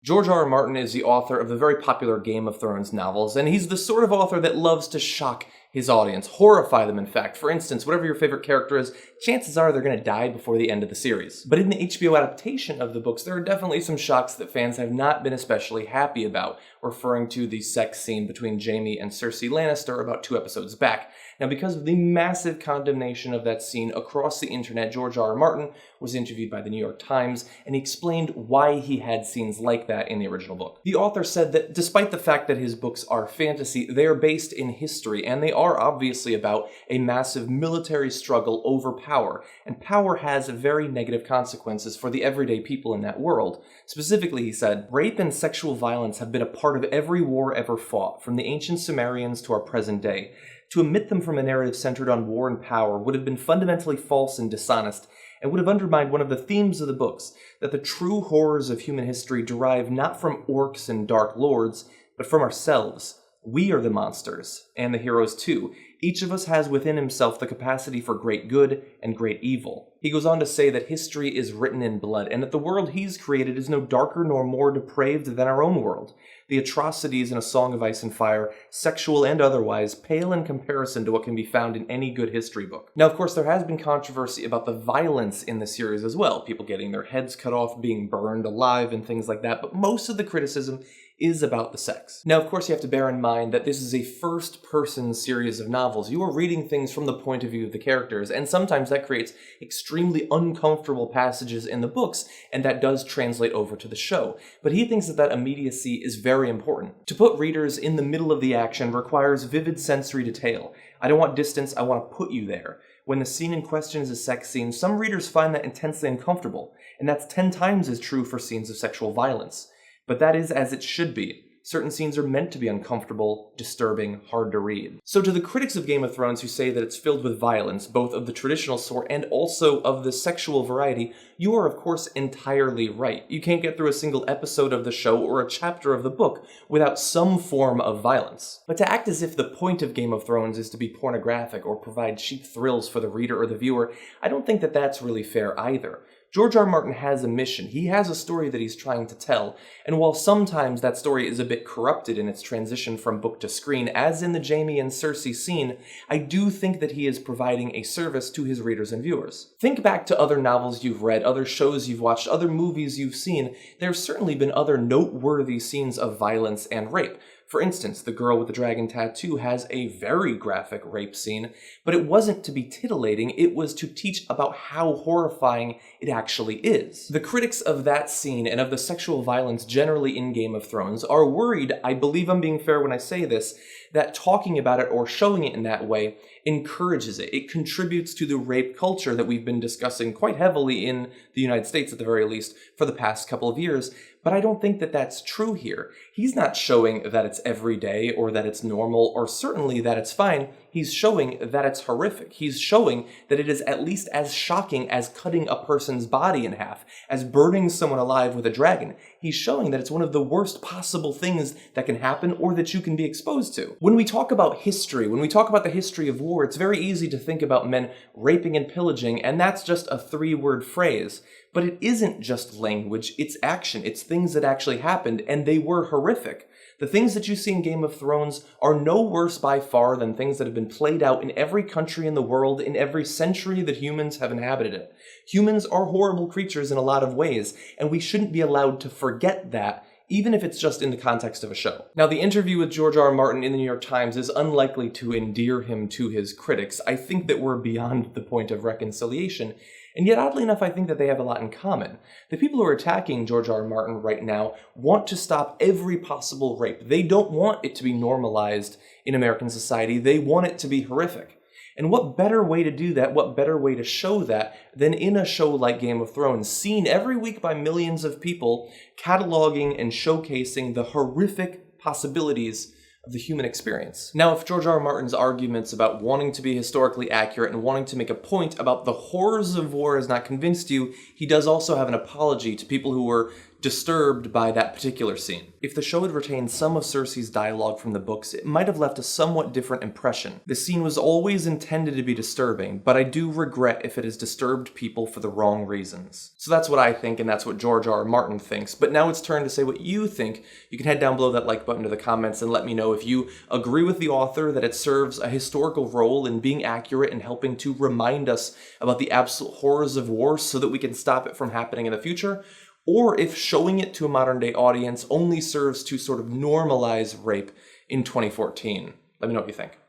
George R.R. Martin is the author of the very popular Game of Thrones novels, and he's the sort of author that loves to shock his audience, horrify them in fact. For instance, whatever your favorite character is, chances are they're going to die before the end of the series. But in the HBO adaptation of the books, there are definitely some shocks that fans have not been especially happy about, referring to the sex scene between Jamie and Cersei Lannister about 2 episodes back. Now, because of the massive condemnation of that scene across the internet, George R.R. Martin was interviewed by the New York Times, and he explained why he had scenes like that in the original book. The author said that despite the fact that his books are fantasy, they are based in history, and they are obviously about a massive military struggle over power, and power has very negative consequences for the everyday people in that world. Specifically, he said, "Rape and sexual violence have been a part of every war ever fought, from the ancient Sumerians to our present day. To omit them from a narrative centered on war and power would have been fundamentally false and dishonest, and would have undermined one of the themes of the books, that the true horrors of human history derive not from orcs and dark lords, but from ourselves. We are the monsters, and the heroes too. Each of us has within himself the capacity for great good and great evil." He goes on to say that history is written in blood, and that the world he's created is no darker nor more depraved than our own world. The atrocities in A Song of Ice and Fire, sexual and otherwise, pale in comparison to what can be found in any good history book. Now, of course, there has been controversy about the violence in the series as well, people getting their heads cut off, being burned alive, and things like that, but most of the criticism is about the sex. Now, of course, you have to bear in mind that this is a first-person series of novels. You are reading things from the point of view of the characters, and sometimes that creates extremely uncomfortable passages in the books, and that does translate over to the show. But he thinks that that immediacy is very important. To put readers in the middle of the action requires vivid sensory detail. I don't want distance, I want to put you there. When the scene in question is a sex scene, some readers find that intensely uncomfortable, and that's 10 times as true for scenes of sexual violence. But that is as it should be. Certain scenes are meant to be uncomfortable, disturbing, hard to read. So to the critics of Game of Thrones who say that it's filled with violence, both of the traditional sort and also of the sexual variety, you are of course entirely right. You can't get through a single episode of the show or a chapter of the book without some form of violence. But to act as if the point of Game of Thrones is to be pornographic or provide cheap thrills for the reader or the viewer, I don't think that that's really fair either. George R. R. Martin has a mission. He has a story that he's trying to tell, and while sometimes that story is a bit corrupted in its transition from book to screen, as in the Jamie and Cersei scene, I do think that he is providing a service to his readers and viewers. Think back to other novels you've read, other shows you've watched, other movies you've seen. There have certainly been other noteworthy scenes of violence and rape. For instance, The Girl with the Dragon Tattoo has a very graphic rape scene, but it wasn't to be titillating, it was to teach about how horrifying it actually is. The critics of that scene and of the sexual violence generally in Game of Thrones are worried, I believe I'm being fair when I say this, that talking about it or showing it in that way encourages it. It contributes to the rape culture that we've been discussing quite heavily in the United States, at the very least, for the past couple of years. But I don't think that that's true here. He's not showing that it's everyday or that it's normal or certainly that it's fine. He's showing that it's horrific. He's showing that it is at least as shocking as cutting a person's body in half, as burning someone alive with a dragon. He's showing that it's one of the worst possible things that can happen or that you can be exposed to. When we talk about history, when we talk about the history of war, it's very easy to think about men raping and pillaging, and that's just a 3-word phrase. But it isn't just language, it's action, it's things that actually happened, and they were horrific. The things that you see in Game of Thrones are no worse by far than things that have been played out in every country in the world, in every century that humans have inhabited it. Humans are horrible creatures in a lot of ways, and we shouldn't be allowed to forget that, even if it's just in the context of a show. Now, the interview with George R. R. Martin in the New York Times is unlikely to endear him to his critics. I think that we're beyond the point of reconciliation, and yet, oddly enough, I think that they have a lot in common. The people who are attacking George R. R. Martin right now want to stop every possible rape. They don't want it to be normalized in American society. They want it to be horrific. And what better way to do that, what better way to show that than in a show like Game of Thrones, seen every week by millions of people, cataloging and showcasing the horrific possibilities of the human experience. Now, if George R. R. Martin's arguments about wanting to be historically accurate and wanting to make a point about the horrors of war has not convinced you, he does also have an apology to people who were disturbed by that particular scene. If the show had retained some of Cersei's dialogue from the books, it might have left a somewhat different impression. The scene was always intended to be disturbing, but I do regret if it has disturbed people for the wrong reasons. So that's what I think, and that's what George R.R. Martin thinks. But now it's turn to say what you think. You can head down below that like button to the comments and let me know if you agree with the author that it serves a historical role in being accurate and helping to remind us about the absolute horrors of war so that we can stop it from happening in the future, or if showing it to a modern-day audience only serves to sort of normalize rape in 2014. Let me know what you think.